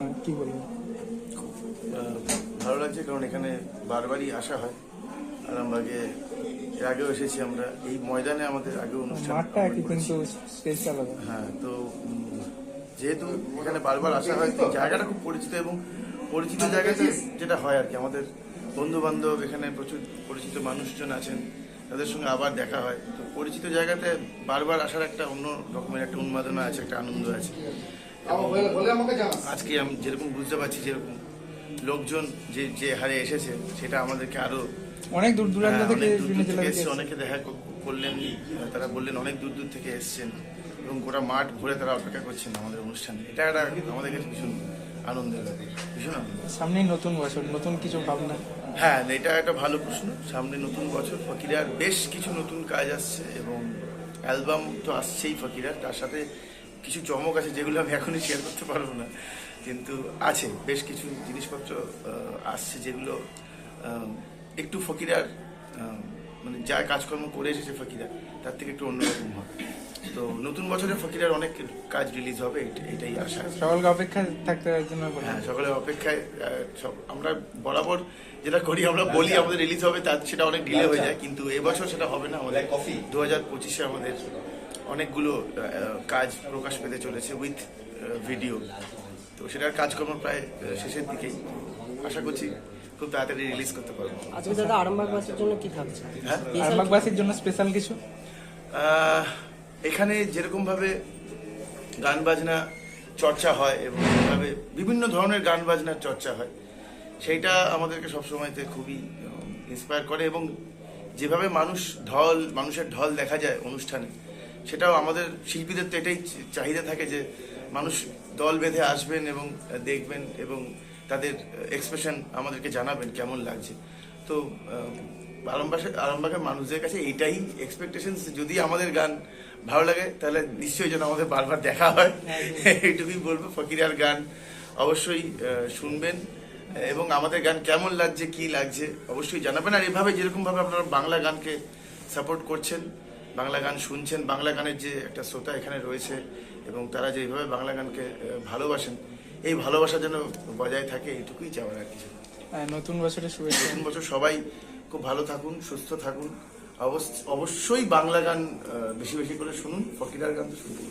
কি বলবো, খুব ভালো লাগছে কারণ এখানে বারবারই আসা হয়। আরামবাগে এর আগেও এসেছি আমরা, এই ময়দানে আমাদের আগেও অনুষ্ঠান মাঠটা একই কিন্তু স্পেস আলাদা। হ্যাঁ, তো যেহেতু এখানে বারবার আসা হয় তো জায়গাটা খুব পরিচিত, এবং পরিচিত জায়গাতে যেটা হয় আর কি, আমাদের বন্ধু বান্ধব এখানে প্রচুর পরিচিত মানুষজন আছেন, তাদের সঙ্গে আবার দেখা হয়। তো পরিচিত জায়গাতে বারবার আসার একটা অন্য রকমের একটা উন্মাদনা আছে, একটা আনন্দ আছে। আজকে আমি যেরকম বুঝতে পারছি, যেরকম লোকজন যে যে হারে এসেছে, সেটা আমাদেরকে আরো অনেক দূর দূরান্ত থেকে এসছে। অনেকে দেখা করলেন, তারা বললেন অনেক দূর দূর থেকে এসছেন এবং গোটা মাঠ ঘুরে তারা অপেক্ষা করছেন আমাদের অনুষ্ঠানে। এটা একটা আমাদের কাছে ভীষণ আনন্দের ব্যাপার, ভীষণ আনন্দ। সামনেই নতুন বছর, নতুন কিছু ভাবনা। হ্যাঁ, এটা একটা ভালো প্রশ্ন। সামনে নতুন বছর, ফকিরার বেশ কিছু নতুন কাজ আসছে এবং অ্যালবাম তো আসছেই ফকিরার, তার সাথে কিছু চমক আছে যেগুলো আমি এখনই শেয়ার করতে পারবো না, কিন্তু আছে বেশ কিছু জিনিসপত্র আসছে যেগুলো একটু ফকিরার মানে যা কাজকর্ম করে এসেছে ফকিরা তার থেকে একটু অন্যরকম হবে। তো নতুন বছরে ফকিরার অনেক কাজ রিলিজ হবে, এটাই আশা। সকলকে অপেক্ষা থাকতে জন্য হ্যাঁ, সকলের অপেক্ষায় সব আমরা বরাবর যেটা করি, আমরা বলি আমাদের রিলিজ হবে, তার সেটা অনেক ডিলে হয়ে যায়, কিন্তু এবছর সেটা হবে না। আমাদের 2025-এ আমাদের অনেকগুলো কাজ প্রকাশ পেতে চলেছে উইথ ভিডিও। তো সেটার কাজকর্ম প্রায় শেষের দিকেই, আশা করছি খুব তাড়াতাড়ি রিলিজ করতে পারবো। আজকে দাদা আরামবাগবাসীর জন্য কি থাকছে? হ্যাঁ, আরামবাগবাসীর জন্য স্পেশাল কিছু এখানে যেরকম ভাবে গান বাজনা চর্চা হয় এবং এভাবে বিভিন্ন ধরনের গান বাজনার চর্চা হয়, সেইটা আমাদেরকে সবসময়তে খুবই ইন্সপায়ার করে। এবং যেভাবে মানুষের ঢল দেখা যায় অনুষ্ঠানে, সেটাও আমাদের শিল্পীদের তো এটাই চাহিদা থাকে যে মানুষ দল বেঁধে আসবেন এবং দেখবেন এবং তাদের এক্সপ্রেশন আমাদেরকে জানাবেন কেমন লাগছে। তো আরামবাগের মানুষদের কাছে এইটাই এক্সপেকটেশন, যদি আমাদের গান ভালো লাগে তাহলে নিশ্চয়ই যেন আমাদের বারবার দেখা হয়, এইটুকুই বলবো। ফকিরার গান অবশ্যই শুনবেন এবং আমাদের গান কেমন লাগছে, কি লাগছে অবশ্যই জানাবেন। আর এভাবে যেরকমভাবে আপনারা বাংলা গানকে সাপোর্ট করছেন, বাংলা গান শুনছেন, বাংলা গানের যে একটা শ্রোতা এখানে রয়েছে এবং তারা যেভাবে বাংলা গানকে ভালোবাসেন, এই ভালোবাসা যেন বজায় থাকে, এইটুকুই চাওয়ার আর কিছু। নতুন বছরের শুভেচ্ছা। নতুন বছর সবাই খুব ভালো থাকুন, সুস্থ থাকুন। অবশ্যই বাংলা গান বেশি বেশি করে শুনুন, ফকিরার গান তো শুনতে